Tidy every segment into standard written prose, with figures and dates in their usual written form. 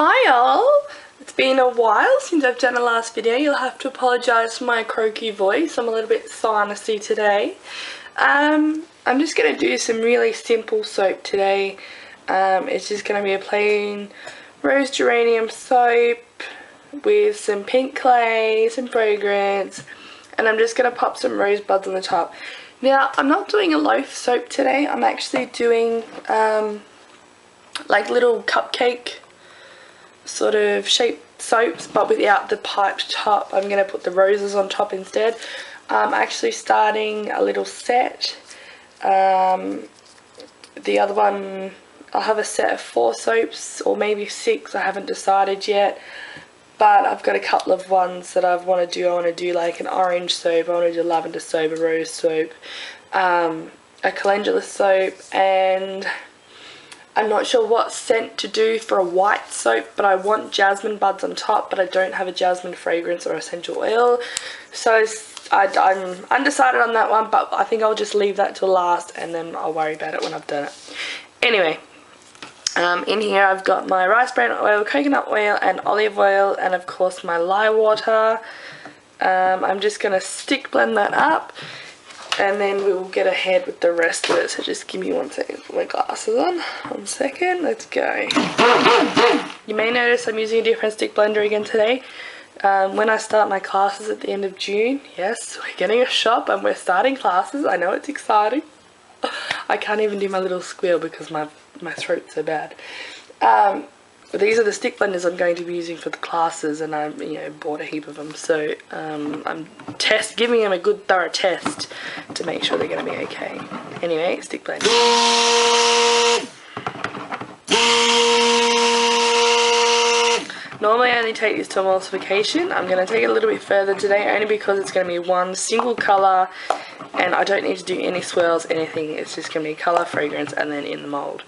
Hi all! It's been a while since I've done a last video. You'll have to apologise for my croaky voice. I'm a little bit sinusy today. I'm just going to do some really simple soap today. It's just going to be a plain rose geranium soap with some pink clay, some fragrance, and I'm just going to pop some rose buds on the top. Now, I'm not doing a loaf soap today. I'm actually doing like little cupcake sort of shaped soaps, but without the piped top. I'm going to put the roses on top instead. I'm actually starting a little set. The other one, I'll have a set of 4 soaps or maybe 6, I haven't decided yet, but I've got a couple of ones that I want to do. I want to do like an orange soap, I want to do a lavender soap, a rose soap, a calendula soap, and I'm not sure what scent to do for a white soap, but I want jasmine buds on top, but I don't have a jasmine fragrance or essential oil, so I'm undecided on that one, but I think I'll just leave that till last and then I'll worry about it when I've done it. Anyway, in here I've got my rice bran oil, coconut oil and olive oil, and of course my lye water. I'm just going to stick blend that up, and then we will get ahead with the rest of it. So just give me 1 second, put my glasses on. 1 second, let's go. You may notice I'm using a different stick blender again today. When I start my classes at the end of June, yes, we're getting a shop and we're starting classes. I know it's exciting. I can't even do my little squeal because my throat's so bad. These are the stick blenders I'm going to be using for the classes, and I bought a heap of them, so I'm giving them a good thorough test to make sure they're going to be okay. Anyway, stick blend. Normally I only take this to emulsification. I'm going to take it a little bit further today only because it's going to be one single colour and I don't need to do any swirls, anything. It's just going to be colour, fragrance, and then in the mould.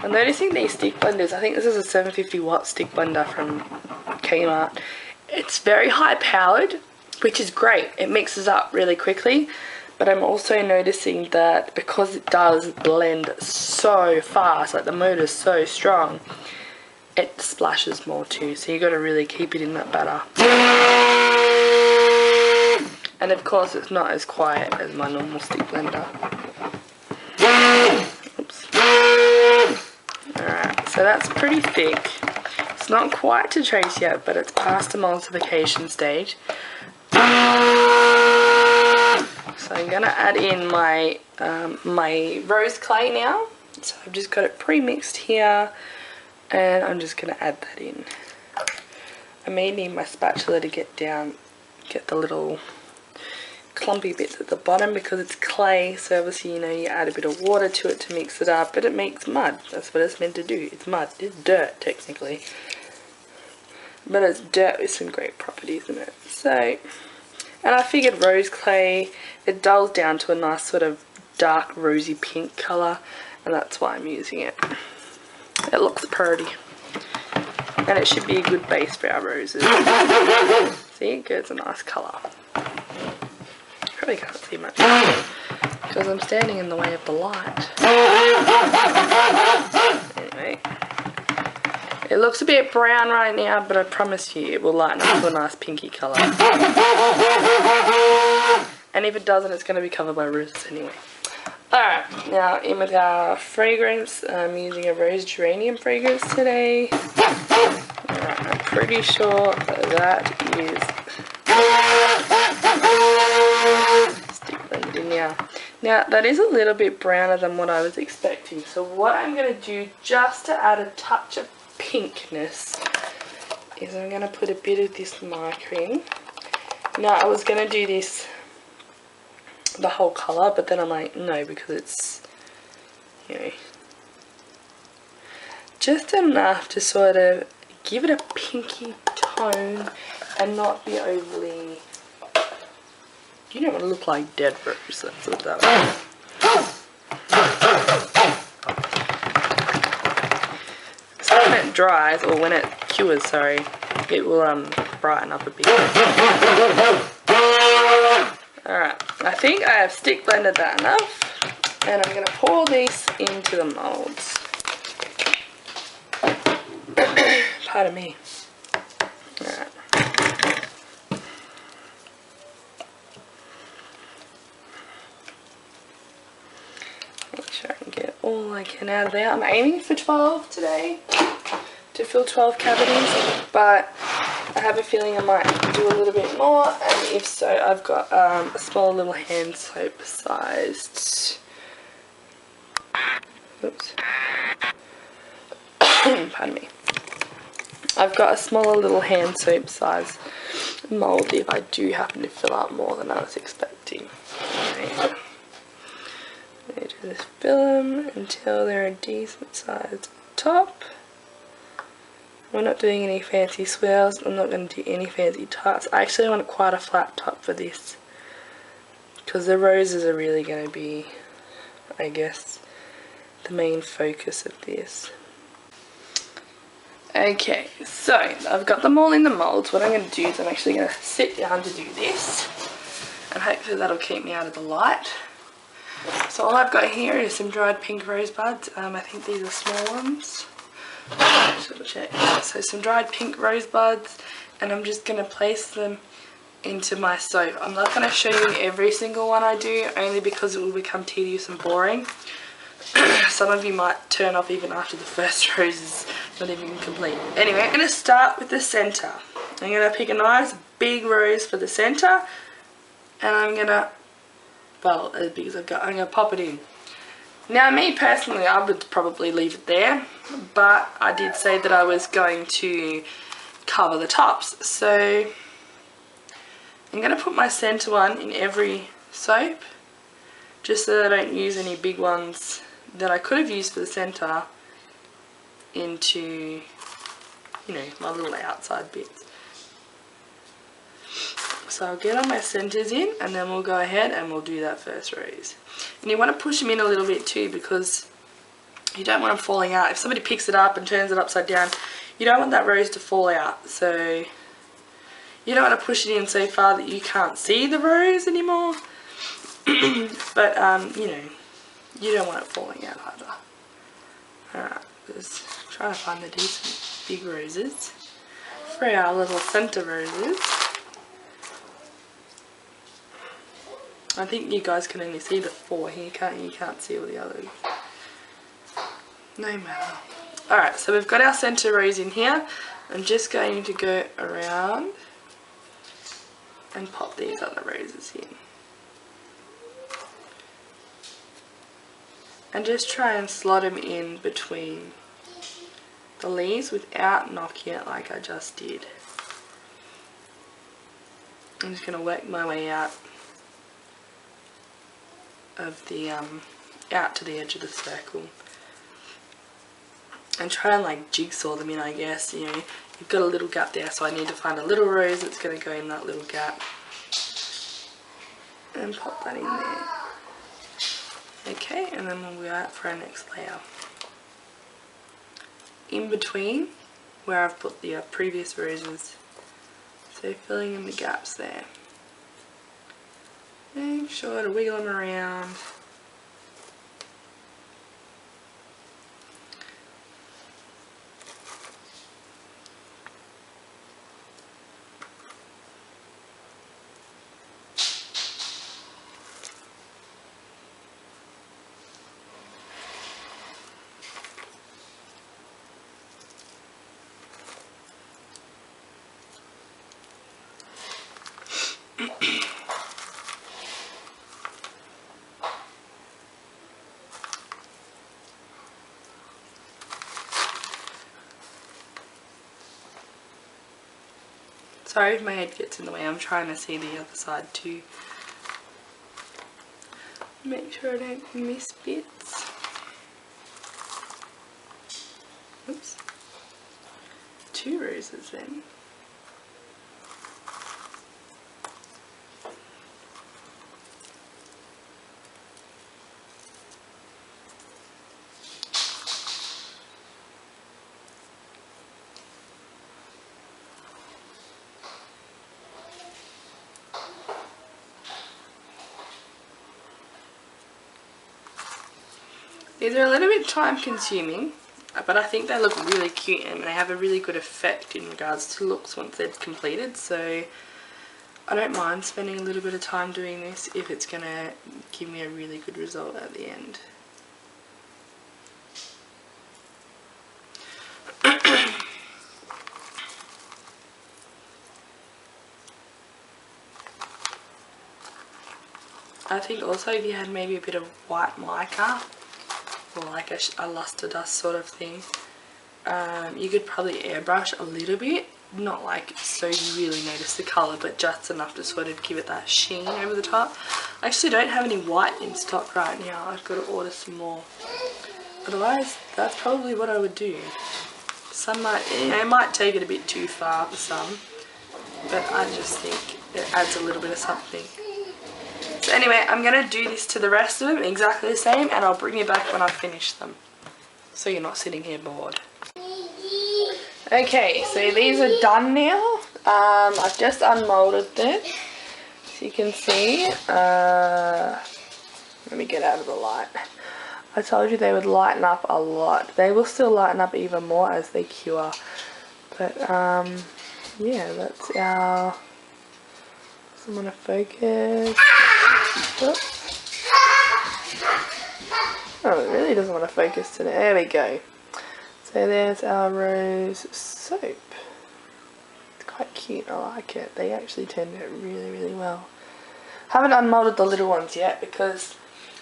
I'm noticing these stick blenders, I think this is a 750 watt stick blender from Kmart. It's very high powered, which is great. It mixes up really quickly, but I'm also noticing that because it does blend so fast, like the motor's so strong, it splashes more too, so you got to really keep it in that batter. And of course it's not as quiet as my normal stick blender. Oops. Alright, so that's pretty thick. It's not quite to trace yet, but it's past the emulsification stage. So I'm going to add in my my rose clay now. So I've just got it pre-mixed here, and I'm just going to add that in. I may need my spatula to get the little clumpy bits at the bottom because it's clay, so obviously you add a bit of water to it to mix it up, but it makes mud. That's what it's meant to do. It's mud. It's dirt technically, but it's dirt with some great properties in it. So, and I figured rose clay, it dulls down to a nice sort of dark rosy pink colour, and that's why I'm using it. It looks pretty, and it should be a good base for our roses. See, it gives a nice colour. Probably can't see much because I'm standing in the way of the light. Anyway, it looks a bit brown right now, but I promise you it will lighten up to a nice pinky colour. And if it doesn't, it's going to be covered by roses anyway. Alright, now in with our fragrance. I'm using a rose geranium fragrance today. Alright, I'm pretty sure that is stick blended in now. Now that is a little bit browner than what I was expecting, so what I'm going to do just to add a touch of pinkness is I'm going to put a bit of this mica in. Now I was going to do this the whole colour, but then I'm like no, because it's just enough to sort of give it a pinky tone and not be overly, you don't want to look like dead rose, that's what that was. So when it dries, or when it cures, sorry, it will brighten up a bit. Alright, I think I have stick blended that enough, and I'm going to pour this into the moulds. Pardon me. Alright. Make sure I can get all I can out of there. I'm aiming for 12 today to fill 12 cavities, but I have a feeling I might do a little bit more, and if so, I've got a small little hand soap sized, oops, pardon me, I've got a smaller little hand soap size mould if I do happen to fill up more than I was expecting. Okay. I just fill them until they're a decent size top. We're not doing any fancy swirls. I'm not going to do any fancy tops. I actually want quite a flat top for this, because the roses are really going to be, I guess, the main focus of this. Okay, so I've got them all in the moulds. What I'm going to do is I'm actually going to sit down to do this, and hopefully that'll keep me out of the light. So all I've got here is some dried pink rosebuds. I think these are small ones. Just double check. So some dried pink rosebuds, and I'm just going to place them into my soap. I'm not going to show you every single one I do, only because it will become tedious and boring. Some of you might turn off even after the first rose is not even complete. Anyway, I'm going to start with the centre. I'm going to pick a nice big rose for the centre, and I'm going to, well, as big as I've got, I'm going to pop it in. Now, me personally, I would probably leave it there, but I did say that I was going to cover the tops. So I'm going to put my centre one in every soap, just so that I don't use any big ones that I could have used for the centre into, you know, my little outside bits. So I'll get all my centres in, and then we'll go ahead and we'll do that first rose. And you want to push them in a little bit too, because you don't want them falling out. If somebody picks it up and turns it upside down, you don't want that rose to fall out. So you don't want to push it in so far that you can't see the rose anymore. But you know, you don't want it falling out either. Alright, just try to find the decent big roses for our little centre roses. I think you guys can only see the 4 here, can't you? You can't see all the others. No matter. Alright, so we've got our centre rose in here. I'm just going to go around and pop these other roses in. And just try and slot them in between the leaves without knocking it like I just did. I'm just going to work my way out of the out to the edge of the circle, and try and like jigsaw them in, I guess. You know, you've got a little gap there, so I need to find a little rose that's going to go in that little gap and pop that in there. Okay, and then we'll go out for our next layer. In between where I've put the previous roses, so filling in the gaps there. Make sure to wiggle them around. Sorry if my head gets in the way, I'm trying to see the other side too. Make sure I don't miss bits. Oops. 2 roses then. These are a little bit time consuming, but I think they look really cute and they have a really good effect in regards to looks once they're completed, so I don't mind spending a little bit of time doing this if it's going to give me a really good result at the end. I think also if you had maybe a bit of white mica or like a luster dust sort of thing, you could probably airbrush a little bit, not like so you really notice the colour, but just enough to sort of give it that sheen over the top. I actually don't have any white in stock right now. I've got to order some more. Otherwise, that's probably what I would do. Some might, it might take it a bit too far for some, but I just think it adds a little bit of something. So anyway, I'm going to do this to the rest of them exactly the same, and I'll bring you back when I finish them, so you're not sitting here bored. Okay, so these are done now. I've just unmolded them, so you can see. Let me get out of the light. I told you they would lighten up a lot. They will still lighten up even more as they cure. But yeah, that's our... I'm gonna focus. Oops. Oh, it really doesn't want to focus today. There we go. So there's our rose soap. It's quite cute. I like it. They actually turned out really, really well. Haven't unmolded the little ones yet because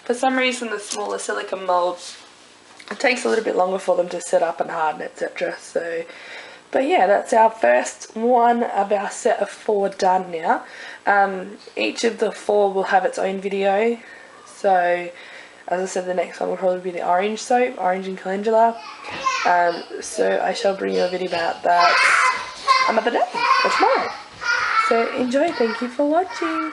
for some reason the smaller silicone molds, it takes a little bit longer for them to set up and harden, etc. So, but yeah, that's our first one of our set of 4 done now. Each of the 4 will have its own video. So, as I said, the next one will probably be the orange soap, orange and calendula. So I shall bring you a video about that another day or tomorrow. So enjoy. Thank you for watching.